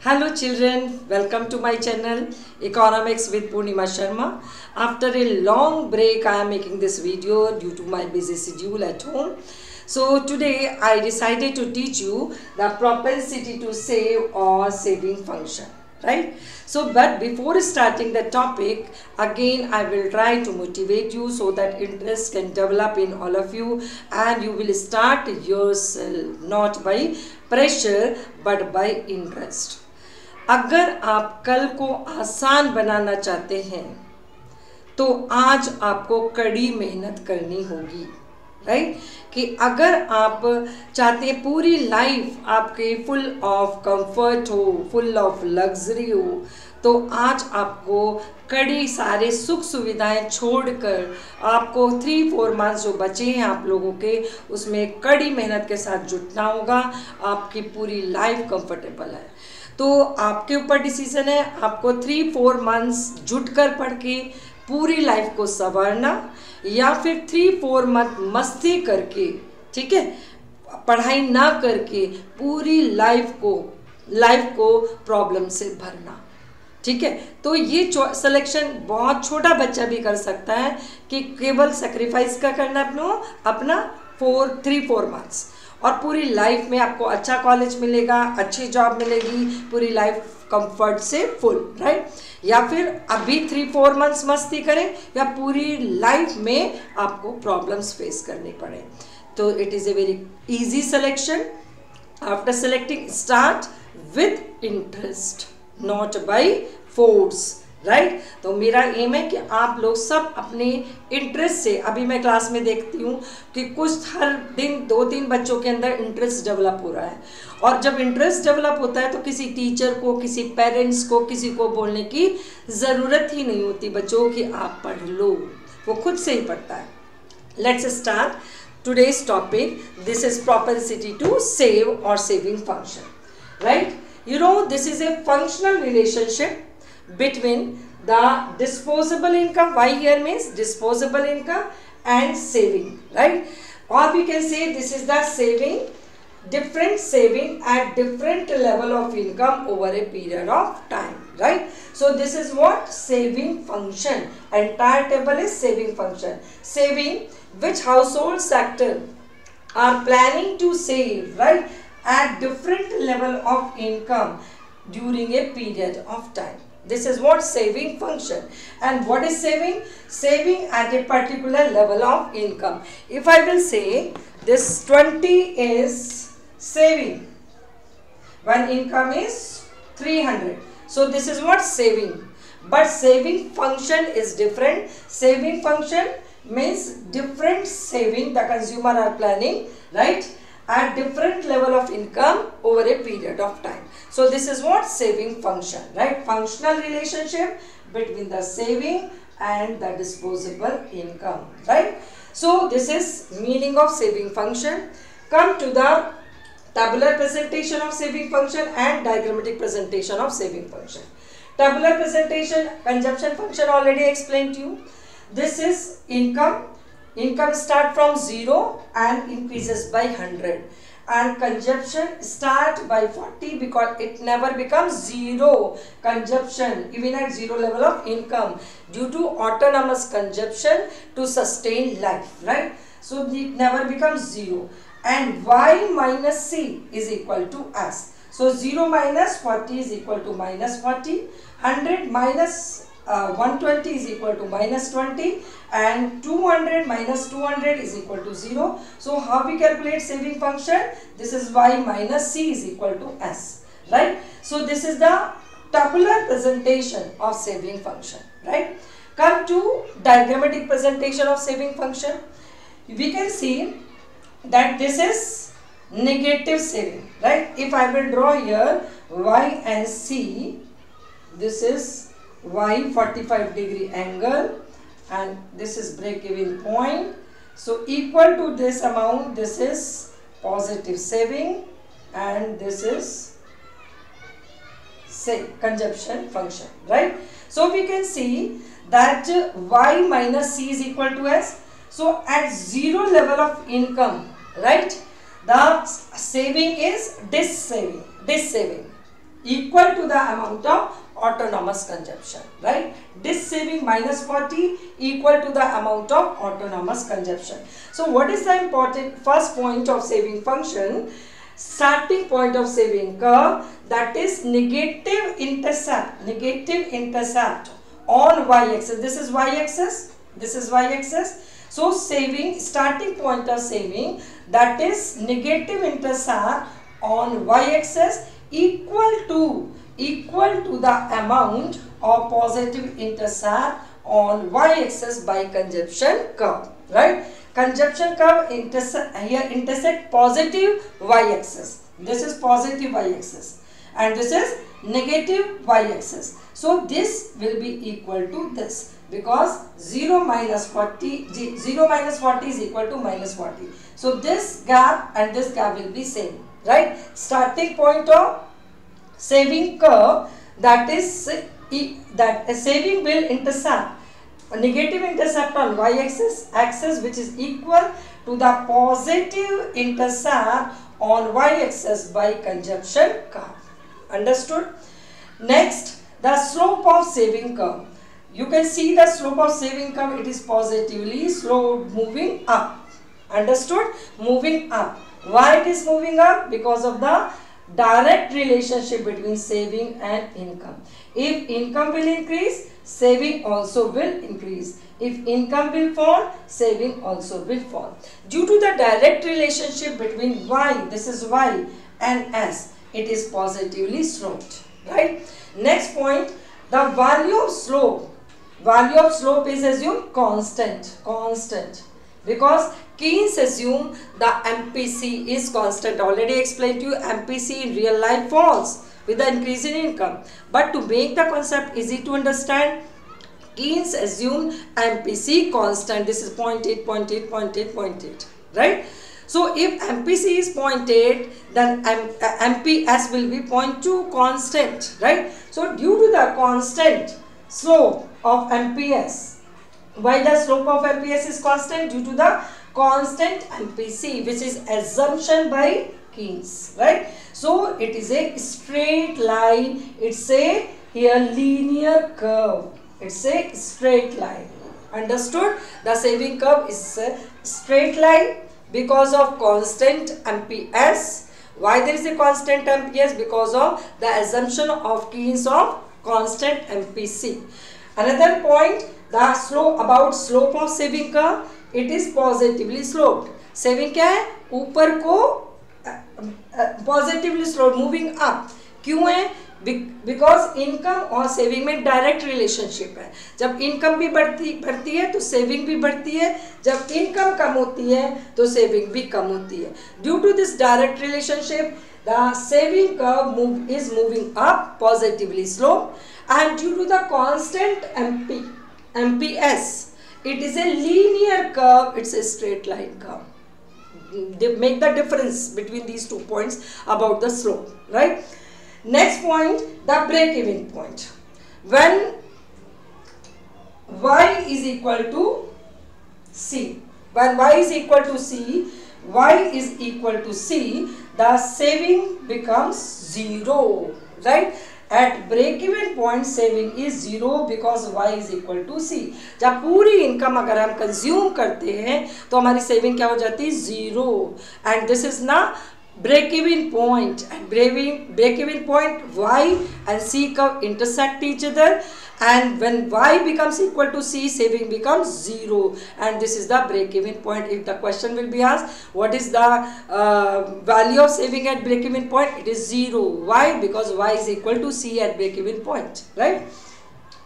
Hello children, welcome to my channel Economics with Purnima Sharma. After a long break, I am making this video due to my busy schedule at home. So today I decided to teach you the propensity to save or saving function, right? So but before starting the topic, again I will try to motivate you so that interest can develop in all of you and you will start yourself not by pressure but by interest. अगर आप कल को आसान बनाना चाहते हैं तो आज आपको कड़ी मेहनत करनी होगी, राइट? कि अगर आप चाहते हैं पूरी लाइफ आपके फुल ऑफ कंफर्ट हो, फुल ऑफ लग्जरी हो, तो आज आपको कड़ी सारे सुख सुविधाएं छोड़कर आपको 3-4 मंथ्स जो बचे हैं आप लोगों के, उसमें कड़ी मेहनत के साथ जुटना होगा। आपकी पूरी लाइफ कंफर्टेबल है तो आपके ऊपर डिसीजन है, आपको 3-4 मंथ्स जुट कर पढ़ के पूरी लाइफ को संवारना या फिर 3-4 मंथ मस्ती करके, ठीक है, पढ़ाई ना करके पूरी लाइफ को प्रॉब्लम से भरना, ठीक है। तो ये सिलेक्शन बहुत छोटा बच्चा भी कर सकता है कि केवल सेक्रीफाइस का करना अपना 3-4 मंथ्स और पूरी लाइफ में आपको अच्छा कॉलेज मिलेगा, अच्छी जॉब मिलेगी, पूरी लाइफ कंफर्ट से फुल, राइट? या फिर अभी 3-4 मंथ्स मस्ती करें या पूरी लाइफ में आपको प्रॉब्लम्स फेस करनी पड़े। तो it is a very easy selection. After selecting start with interest not by force, right? तो मेरा एम है कि आप लोग सब अपने इंटरेस्ट से, अभी मैं क्लास में देखती हूँ कि कुछ हर दिन 2-3 बच्चों के अंदर इंटरेस्ट डेवलप हो रहा है और जब इंटरेस्ट डेवलप होता है तो किसी टीचर को, किसी पेरेंट्स को, किसी को बोलने की ज़रूरत ही नहीं होती बच्चों कि आप पढ़ लो, वो खुद से ही पढ़ता है। Let's start today's topic. This is propensity to save or saving function, right? You know, this is a functional relationship between the disposable income, why here means disposable income, and saving, right? Or we can say this is the saving, different saving at different level of income over a period of time, right? So this is what saving function, entire table is saving function. Saving, which household sector are planning to save, right, at different level of income during a period of time. This is what saving function. And what is saving? Saving at a particular level of income. If I will say this 20 is saving when income is 300. So this is what saving. But saving function is different. Saving function means different saving the consumer are planning, right, at different level of income over a period of time. So this is what saving function, right? Functional relationship between the saving and the disposable income, right? So this is meaning of saving function. Come to the tabular presentation of saving function and diagrammatic presentation of saving function. Tabular presentation, consumption function already explained to you. This is income. Income start from 0 and increases by 100. And consumption start by 40 because it never becomes zero consumption even at 0 level of income due to autonomous consumption to sustain life, right? So it never becomes 0. And y minus c is equal to s. So 0 minus 40 is equal to minus 40. 100 minus 120 is equal to minus 20 and 200 minus 200 is equal to 0. So how we calculate saving function? This is y minus c is equal to s, right? So this is the tabular presentation of saving function, right? Come to diagrammatic presentation of saving function. We can see that this is negative saving, right? If I will draw here y and c, this is y 45-degree angle and this is break-even point. So equal to this amount, this is positive saving and this is say consumption function, right? So we can see that y minus c is equal to s. So at 0 level of income, right, the saving is this saving, equal to the amount of autonomous consumption, right? This saving minus 40 equal to the amount of autonomous consumption. So what is the important first point of saving function? Starting point of saving curve, that is negative intercept on y-axis. This is y-axis, this is y-axis. So saving, starting point of saving, that is negative intercept on y-axis equal to the amount of positive intercept on y-axis by consumption curve, right? Consumption curve intersect positive y-axis. This is positive y-axis and this is negative y-axis. So this will be equal to this, because 0 minus 40 is equal to minus 40. So this gap and this gap will be same, right? Starting point of saving curve, that is that a saving will intercept a negative intercept on y-axis which is equal to the positive intercept on y-axis by consumption curve. Understood? Next, the slope of saving curve. You can see the slope of saving curve, it is positively sloped, moving up. Understood? Moving up. Why it is moving up? Because of the direct relationship between saving and income. If income will increase, saving also will increase. If income will fall, saving also will fall. Due to the direct relationship between y, this is y, and s, it is positively sloped, right? Next point, the value of slope. Value of slope is assumed constant, because Keynes assume the MPC is constant. Already explained to you, MPC in real life falls with the increase in income. But to make the concept easy to understand, Keynes assumed MPC constant. This is 0.8, 0.8, 0.8, 0.8, right? So if MPC is 0.8, then MPS will be 0.2 constant, right? So due to the constant slope of MPS, why the slope of MPS is constant? Due to the constant MPC, which is assumption by Keynes, right? So it is a straight line. It's a here linear curve. It's a straight line. Understood? The saving curve is a straight line because of constant MPS. Why there is a constant MPS? Because of the assumption of Keynes of constant MPC. Another point, the slope, about slope of saving curve, it is positively sloped. Saving क्या है? ऊपर को positively sloped, moving up. क्यों है? Because income और saving में direct relationship है. जब income भी बढ़ती है तो saving भी बढ़ती है. जब income कम होती है तो saving भी कम होती है. Due to this direct relationship, the saving curve is moving up, positively sloped, and due to the constant MPS, it is a linear curve. It's a straight line curve. They make the difference between these 2 points about the slope, right? Next point, the break-even point. When y is equal to c, when y is equal to c, the saving becomes 0, right? At break-even point, saving is 0 because y is equal to c. जब पूरी income अगर हम consume करते हैं तो हमारी saving क्या हो जाती है? 0. And this is ना break-even point. At break-even point, y and c curve intersect each other, and when y becomes equal to c, saving becomes 0, and this is the break-even point. If the question will be asked, what is the value of saving at break-even point? It is 0. Why? Because y is equal to c at break-even point, right?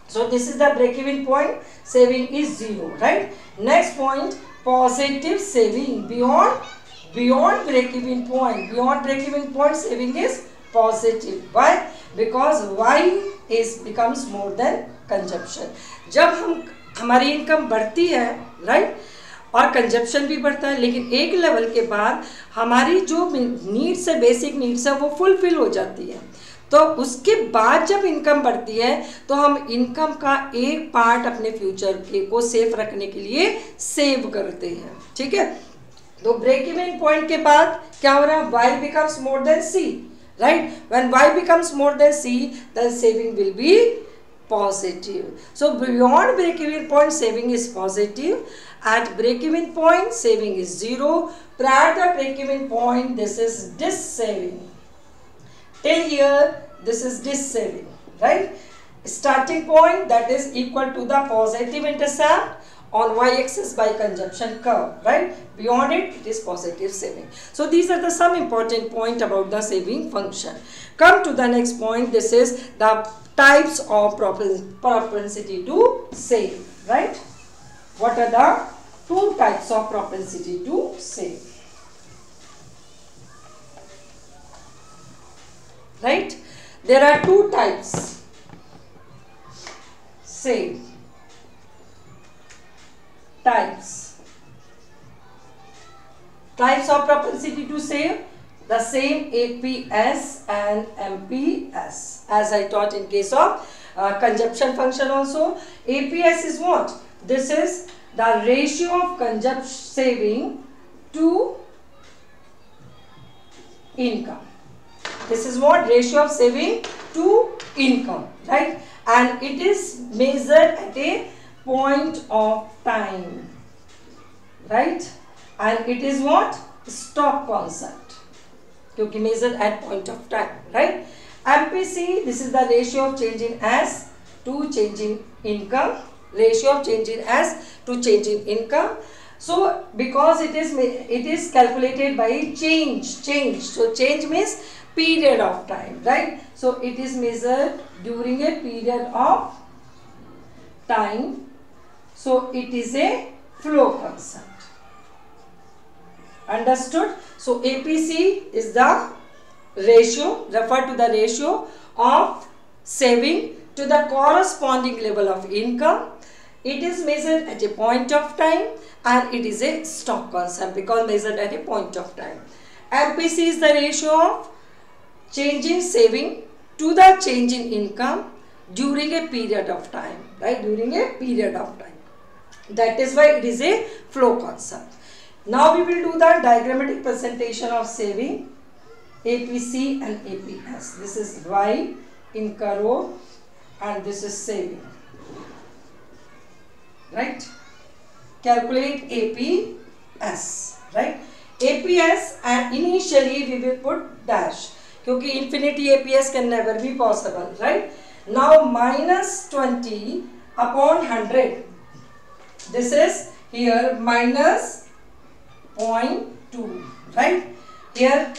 So this is the break-even point. Saving is 0, right? Next point, positive saving beyond break-even point. Beyond break-even point, saving is positive. Why? Because y becomes more than consumption. जब हमारी income बढ़ती है, right, और consumption भी बढ़ता है, लेकिन एक लेवल के बाद हमारी जो नीड्स है, बेसिक नीड्स है, वो फुलफिल हो जाती है. तो उसके बाद जब इनकम बढ़ती है तो हम इनकम का एक पार्ट अपने फ्यूचर को सेफ रखने के लिए सेव करते हैं. ठीक है. तो ब्रेक इवन पॉइंट के बाद क्या हो रहा है? y becomes more than c, right? When y becomes more than c, the saving will be positive. So beyond break-even point, saving is positive. At break-even point, saving is 0. Prior to the break-even point, this is dis-saving. Till here, this is dis-saving, right? Starting point, that is equal to the positive intercept on y-axis by conjunction curve, right? Beyond it, it is positive saving. So these are the some important point about the saving function. Come to the next point. This is the types of propensity to save, right? What are the two types of propensity to save? Right? There are two types. Save. Types of propensity to save, the same APS and MPS as I taught in case of consumption function also. APS is what? This is the ratio of consumption saving to income. This is what? Ratio of saving to income, right? And it is measured at a point of time, right? And it is what? Stock concept, क्योंकि measured at point of time, right? MPC, this is the ratio of change in as to change in income. Ratio of change in as to change in income. So because it is calculated by change. So change means period of time, right? So it is measured during a period of time. So it is a flow concept. Understood? So APC is the ratio, refer to the ratio of saving to the corresponding level of income. It is measured at a point of time and it is a stock concept because measured at a point of time. MPC is the ratio of change in saving to the change in income during a period of time, right? During a period of time. That is why it is a flow concept. Now we will do the diagrammatic presentation of saving, APC and APS. This is Y in crore and this is saving, right? Calculate APS, right? APS, and initially we will put dash because infinity APS can never be possible, right? Now minus 20 upon 100. This is here minus 0.2, right? Here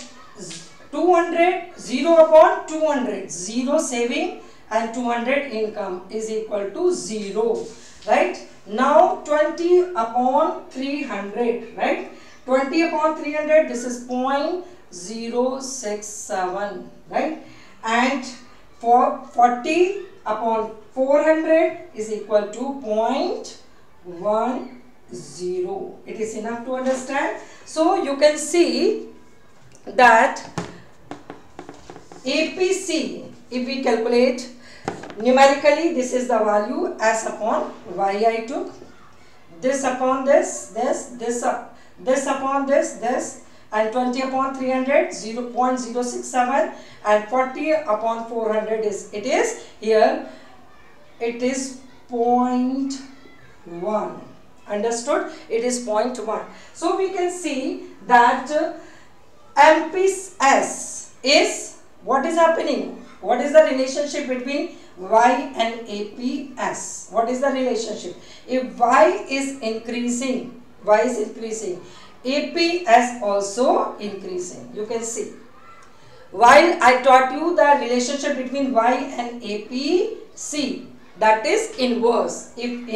200, 0 upon 200, 0 saving and 200 income is equal to 0, right? Now 20 upon 300, right? 20 upon 300, this is 0.067, right? And for 40 upon 400 is equal to 0.10. It is enough to understand. So you can see that APC, if we calculate numerically, this is the value S upon Y I took. This upon this upon this, and 20 upon 300, 0.067, and 40 upon 400 is, it is here, it is 0.1. Understood? It is 0.1. So we can see that MPS is, what is happening? What is the relationship between Y and APS? What is the relationship? If Y is increasing, APS also increasing. You can see. While I taught you the relationship between Y and APC, that is inverse. If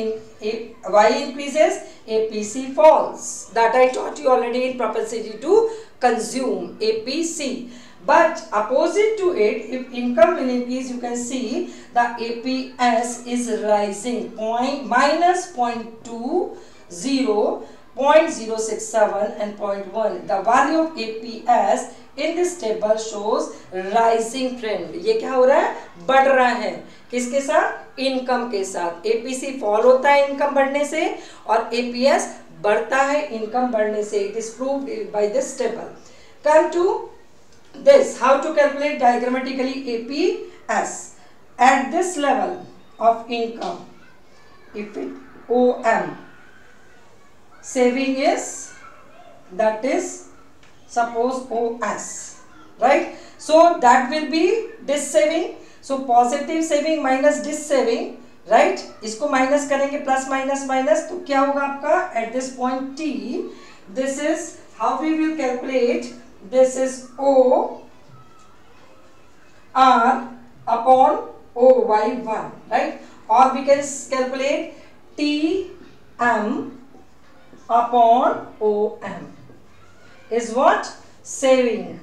Y increases, APC falls. That I taught you already in propensity to consume, APC. But opposite to it, if income will increase, you can see the APS is rising, minus 0.20, 0.067 and 0.1. The value of APS in this table shows rising trend. ये क्या हो रहा है? बढ़ रहा है. किसके साथ? इनकम के साथ. APC फॉल होता है इनकम बढ़ने से और APS बढ़ता है इनकम बढ़ने से. It is proved by this table. Come to this, how to calculate diagrammatically APS at this level of income. If it OM, saving is, that is suppose OS, right? So that will be this saving. So positive saving minus this saving, right? इसको minus करेंगे, plus minus minus, तो क्या होगा आपका at this point T. This is how we will calculate. This is O R upon OY1, right? Or we can calculate T M upon OM is what? Saving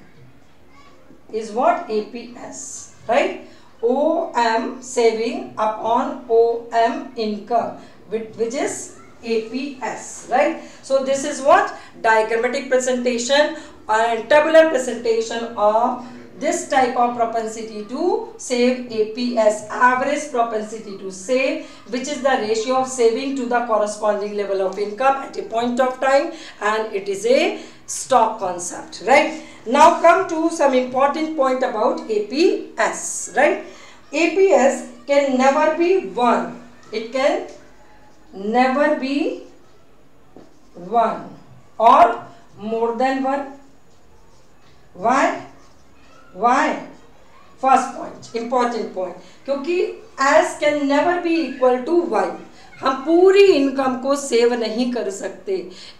is what? APS, right? OM saving upon OM income, which is APS, right? So this is what? Diagrammatic presentation and tabular presentation of this type of propensity to save, APS, average propensity to save, which is the ratio of saving to the corresponding level of income at a point of time, and it is a stock concept, right? Now come to some important point about APS, right? APS can never be 1. It can never be 1 or more than 1. Why? Why? First point, important point, क्योंकि as can never be equal to y. हम पूरी income को save नहीं कर सकते,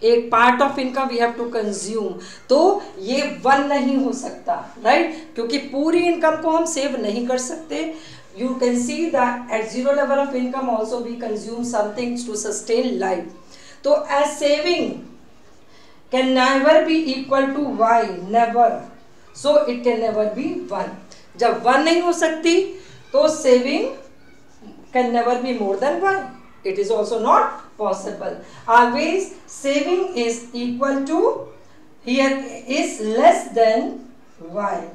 एक part of income we have to consume, तो ये 1 नहीं हो सकता, राइट? क्योंकि पूरी इनकम को हम सेव नहीं कर सकते. You can see that at zero level of income also we consume something to sustain life. So as saving can never be equal to y, never. So it can never be 1. जब 1 नहीं हो सकती तो saving can never be more than 1. It is also not possible. Always saving is equal to, here is less than y,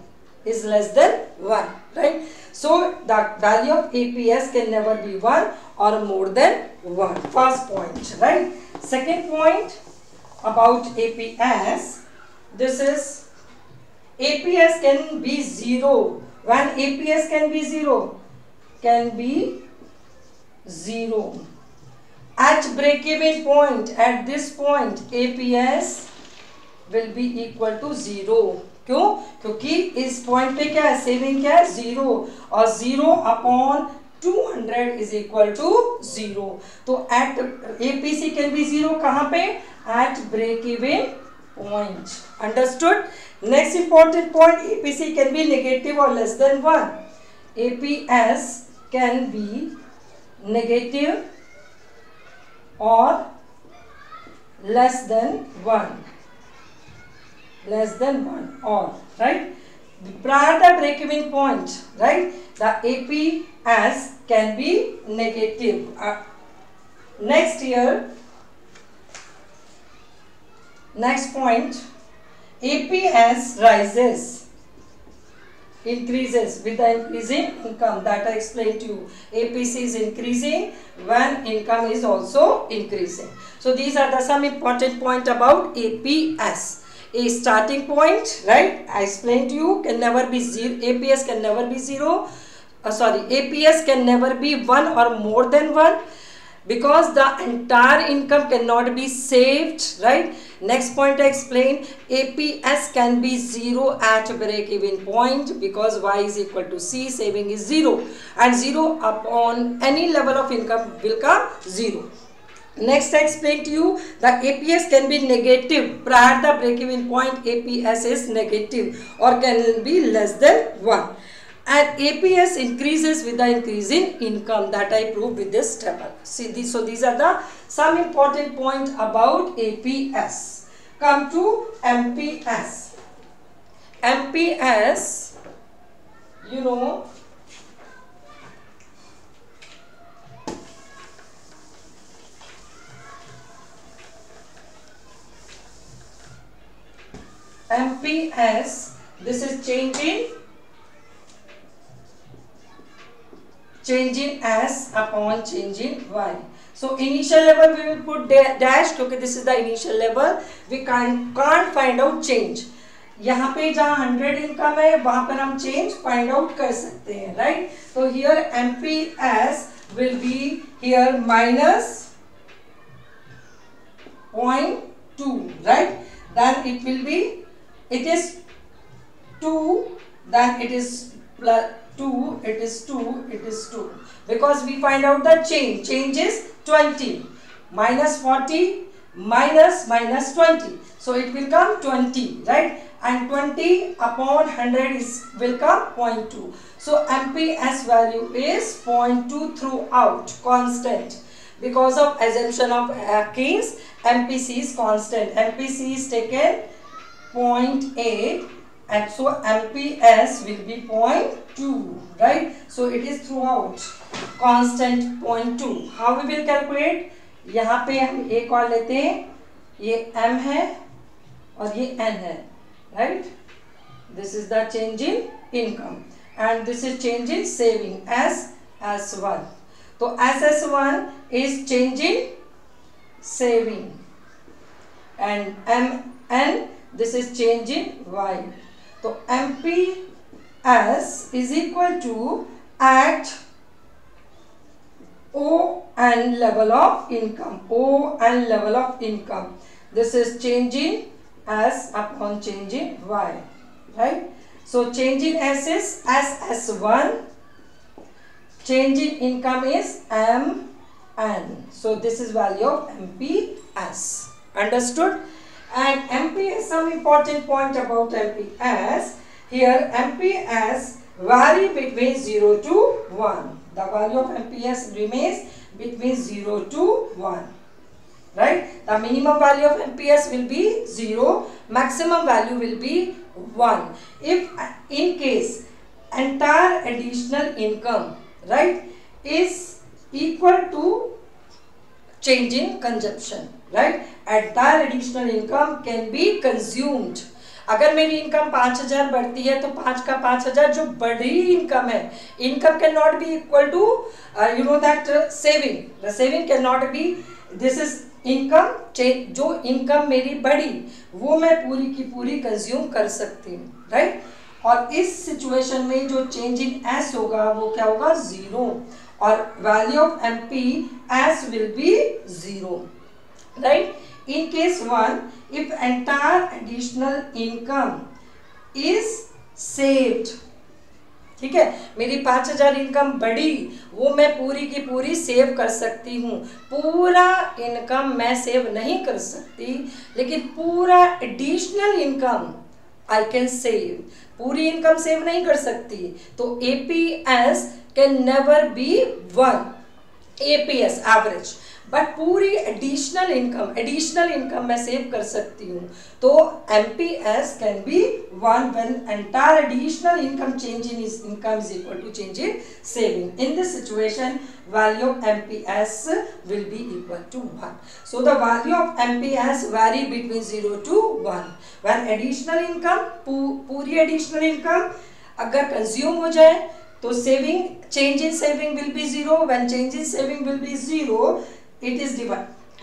is less than 1, right? So the value of APS can never be 1 or more than 1. First point, right? Second point about APS, this is APS can be 0. When APS can be 0, can be 0. At break-even point, at this point, APS will be equal to 0. क्यों? क्योंकि इस point पे क्या है? Saving क्या है? 0, और 0 upon 200 is equal to 0. तो एट एपीसी कैन बी 0 कहाँ पे? At break even point. Understood? Next important point, APC can be negative और less than 1. APS can be negative or less than 1, less than 1 or, right? Prior the break-even point, right, the APS can be negative. Next year, next point, APS rises, increases with the increasing income, that I explained to you. APC is increasing when income is also increasing. So these are the some important point about APS. A starting point, right, I explained to you, can never be 0. APS can never be 0. APS can never be 1 or more than 1, because the entire income cannot be saved, right? Next point I explained, APS can be 0 at break even point, because y is equal to c, saving is 0, and 0 upon any level of income will come 0. Next I explained to you that APS can be negative. Prior the break even point, APS is negative or can be less than 1. And APS increases with the increasing income, that I proved with this table. See this, so these are the some important point about APS. Come to MPS. MPS, you know, MPS, this is change in S upon change in Y. So initial level we will put dash, because this is the initial level. We can't find out change. यहाँ पे जहाँ 100 income है वहां पर हम change find out कर सकते हैं, राइट। तो here MPS will be here -0.2, right? Then it will be, it is 2, then it is plus 2, it is 2, it is 2, because we find out the change is 20, -40 minus -20, so it will come 20, right? And 20 upon 100 will come 0.2. So MPS value is 0.2 throughout, constant. Because of assumption of Keynes, MPC is constant. MPC is taken 0.8, and so MPS will be 0.2, right? So it is throughout constant 0.2. How we will calculate? यहाँ पे हम एक और लेते हैं, ये M है और ये N है, right? This is the change in income, and this is change in saving as S1. तो SS1 is change in saving, and MN this is change in Y. तो MPS is equal to at ON level of income. ON level of income. This is change in S upon change in Y, right? So change in S is SS1. Change in income is MN. So this is value of MPS. Understood? And MPS, some important point about MPS. Here MPS vary between 0 to 1. The value of MPS remains between 0 to 1. Right? The minimum value of MPS will be 0. Maximum value will be 1. If in case entire additional income, right, is equal to change in consumption, right? Entire additional income can be consumed. अगर मेरी income 5000 बढ़ती है तो 5 का 5000 जो बड़ी income है, income can not be equal to you know that saving. The saving can not be, this is income. जो इनकम मेरी बढ़ी वो मैं पूरी की पूरी कंज्यूम कर सकती हूँ, राइट? और इस सिचुएशन में जो चेंज इन एस होगा वो क्या होगा? 0. और value of MPS will be 0, right? In case 1, if entire additional income is saved, ठीक है, मेरी 5000 इनकम बढ़ी वो मैं पूरी की पूरी सेव कर सकती हूँ. पूरा इनकम मैं सेव नहीं कर सकती, लेकिन पूरा additional income I can save. पूरी इनकम सेव नहीं कर सकती, तो APS can never be 1. APS average, but पूरी एडिशनल इनकम मैं सेव कर सकती हूँ. तो MPS can be 1 when entire additional income change in his income is equal to change in saving. In this situation, value of MPS will be equal to 1. So the value of MPS vary between 0 to 1. When additional income, पूरी additional income अगर consume हो जाए तो saving, change in saving will be 0. When change in saving will be 0, it is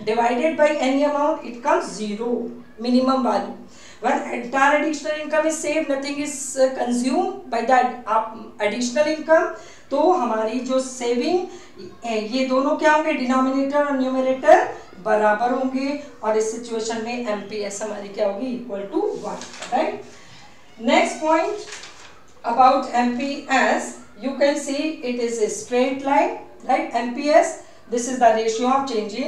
divided by any amount, it comes 0, minimum value. When entire additional income is saved, nothing is consumed by that additional income, तो हमारी जो saving ये दोनों क्या होंगे? Denominator और numerator बराबर होंगे, और इस सिचुएशन में MPS हमारी क्या होगी? Equal to 1, right? Next point about MPS, you can see it is a straight line, right? MPS, this is the ratio of change in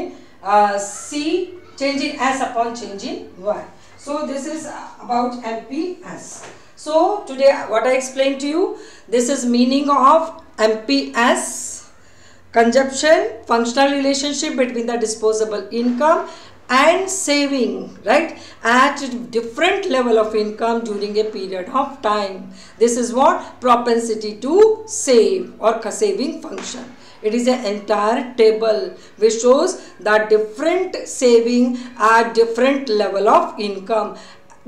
change in S upon change in Y. So this is about MPS. So today what I explained to you, this is meaning of MPS, consumption, functional relationship between the disposable income and saving, right, at different level of income during a period of time. This is what propensity to save or saving function. It is an entire table which shows that different saving at different level of income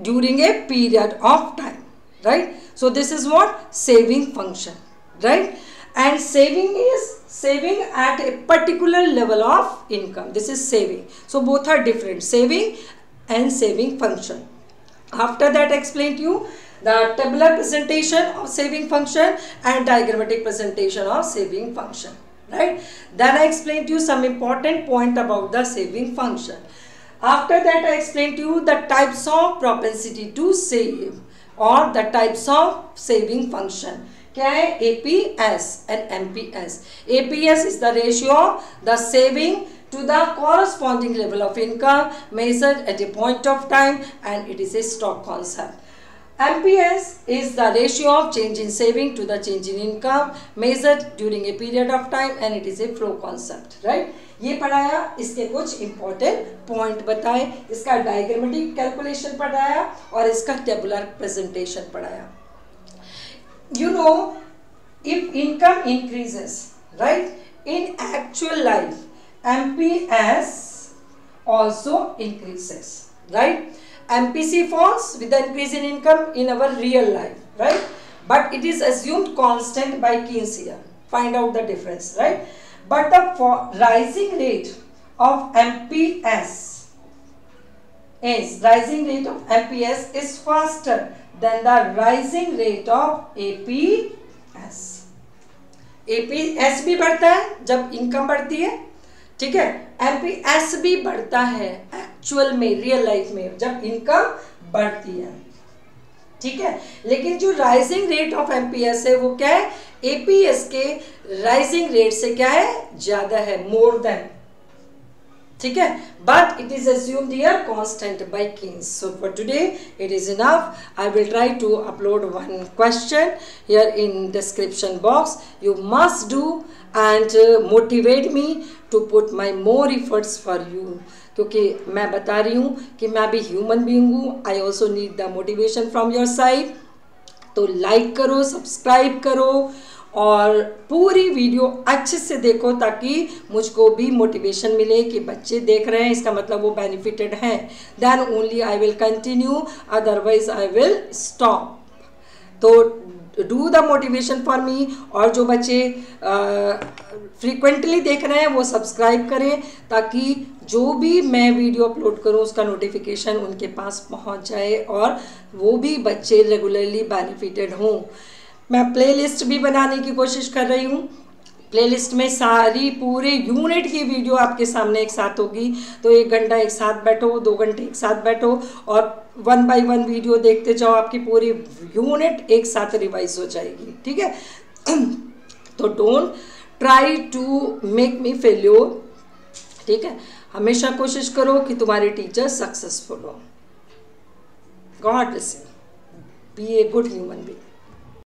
during a period of time, right? So this is what saving function, right? And saving is saving at a particular level of income. This is saving. So both are different, saving and saving function. After that, I explained to you the tabular presentation of saving function and diagrammatic presentation of saving function, right? Then I explained to you some important point about the saving function. After that, I explained to you the types of propensity to save or the types of saving function. क्या है? APS and MPS. APS is the ratio of the saving to the corresponding level of income measured at a point of time, and it is a stock concept. MPS is the ratio of change in saving to the change in income measured during a period of time, and it is a flow concept, right? ये पढ़ाया, इसके कुछ important point बताए, इसका diagrammatic calculation पढ़ाया और इसका tabular presentation पढ़ाया. You know, if income increases, right, in actual life, MPS also increases, right? MPC falls with the increase in income in our real life, right? But it is assumed constant by Keynes here. Find out the difference, right? But the rising rate of MPS is faster than the rising rate of APS. APS भी बढ़ता है जब income बढ़ती है, ठीक है? MPS भी बढ़ता है एक्चुअल में, रियल लाइफ में, जब इनकम बढ़ती है, ठीक है? लेकिन जो राइजिंग रेट ऑफ MPS है वो क्या है? APS के राइजिंग रेट से क्या है? ज्यादा है, मोर देन, ठीक है? But it is assumed here constant by Keynes. So for today it is enough. I will try to upload one question here in description box. You must do and motivate me to put my more efforts for you. क्योंकि मैं बता रही हूँ कि मैं भी human being हूँ. I also need the motivation from your side. तो लाइक करो, सब्सक्राइब करो और पूरी वीडियो अच्छे से देखो ताकि मुझको भी मोटिवेशन मिले कि बच्चे देख रहे हैं, इसका मतलब वो बेनिफिटेड हैं. Then only I will continue, otherwise I will stop. तो do the motivation for me. और जो बच्चे फ्रीक्वेंटली देख रहे हैं वो सब्सक्राइब करें ताकि जो भी मैं वीडियो अपलोड करूं उसका नोटिफिकेशन उनके पास पहुंच जाए और वो भी बच्चे रेगुलरली बेनिफिटेड हों. मैं प्लेलिस्ट भी बनाने की कोशिश कर रही हूँ. प्लेलिस्ट में सारी पूरे यूनिट की वीडियो आपके सामने एक साथ होगी. तो 1 घंटा एक साथ बैठो, 2 घंटे एक साथ बैठो और 1 by 1 वीडियो देखते जाओ. आपकी पूरी यूनिट एक साथ रिवाइज हो जाएगी, ठीक है? तो don't try to make me failure, ठीक है? हमेशा कोशिश करो कि तुम्हारे टीचर सक्सेसफुल हो. God bless you. Be a good human being.